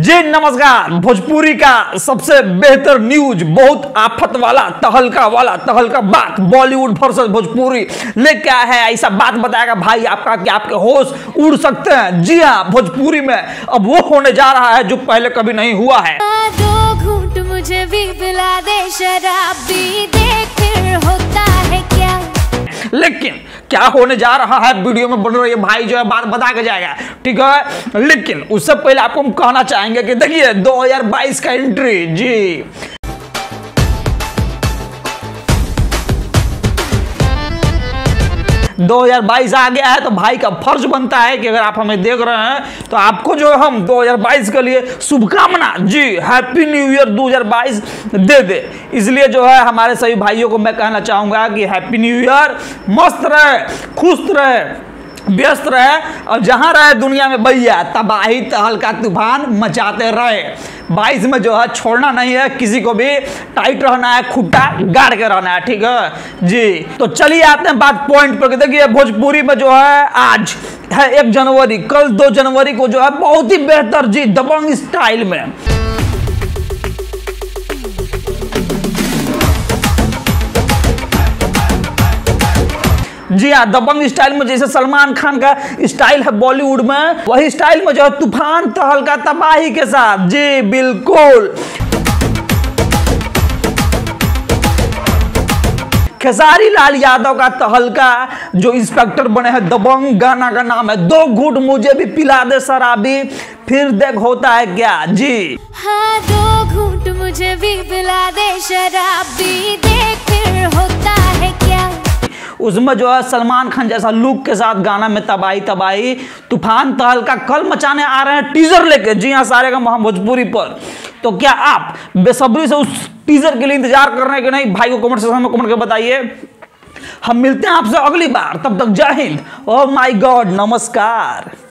जी नमस्कार। भोजपुरी का सबसे बेहतर न्यूज, बहुत आफत वाला तहलका बात, बॉलीवुड वर्सेस भोजपुरी लेके आया है। ऐसा बात बताएगा भाई आपका कि आपके होश उड़ सकते हैं। जी हाँ, भोजपुरी में अब वो होने जा रहा है जो पहले कभी नहीं हुआ है। दो घूंट मुझे भी पिला दे, शराब भी दे, फिर होता है क्या। लेकिन क्या होने जा रहा है वीडियो में बन रही है भाई जो है बात बता के जाएगा, ठीक है। लेकिन उससे पहले आपको हम कहना चाहेंगे कि देखिए 2022 का एंट्री जी 2022 आ गया है, तो भाई का फर्ज बनता है कि अगर आप हमें देख रहे हैं तो आपको जो हम 2022 के लिए शुभकामना जी हैप्पी न्यू ईयर 2022 दे दे। इसलिए जो है हमारे सभी भाइयों को मैं कहना चाहूंगा कि हैप्पी न्यू ईयर, मस्त रहे, खुश रहे, व्यस्त रहे और जहां रहे दुनिया में भैया तबाही तहलका तूफान मचाते रहे। 22 में जो है छोड़ना नहीं है किसी को भी, टाइट रहना है, खुट्टा गाड़ के रहना है, ठीक है जी। तो चलिए आते हैं बात पॉइंट पर। देखिए भोजपुरी में जो है आज है 1 जनवरी, कल 2 जनवरी को जो है बहुत ही बेहतर जी दबंग स्टाइल में जी हाँ, दबंग स्टाइल में जैसे सलमान खान का स्टाइल है बॉलीवुड में, वही स्टाइल में जो है तूफान तहलका तबाही के साथ जी बिल्कुल। खेसारी लाल यादव का तहलका जो इंस्पेक्टर बने हैं दबंग, गाना का नाम है 2 घूंट मुझे भी पिला दे शराबी, फिर देख होता है क्या जी। हाँ 2 घूंट मुझे भी पिला दे, शराब भी दे, फिर होता है क्या। उसमें जो है सलमान खान जैसा लुक के साथ गाना में तबाही तूफान तहलका कल मचाने आ रहे हैं टीजर लेके। जी हाँ, सारे का महा भोजपुरी पर। तो क्या आप बेसब्री से उस टीजर के लिए इंतजार कर रहे हैं कि नहीं? भाई को कमेंट सेक्शन में कमेंट करके बताइए। हम मिलते हैं आपसे अगली बार, तब तक जय हिंद। ओह माय गॉड, नमस्कार।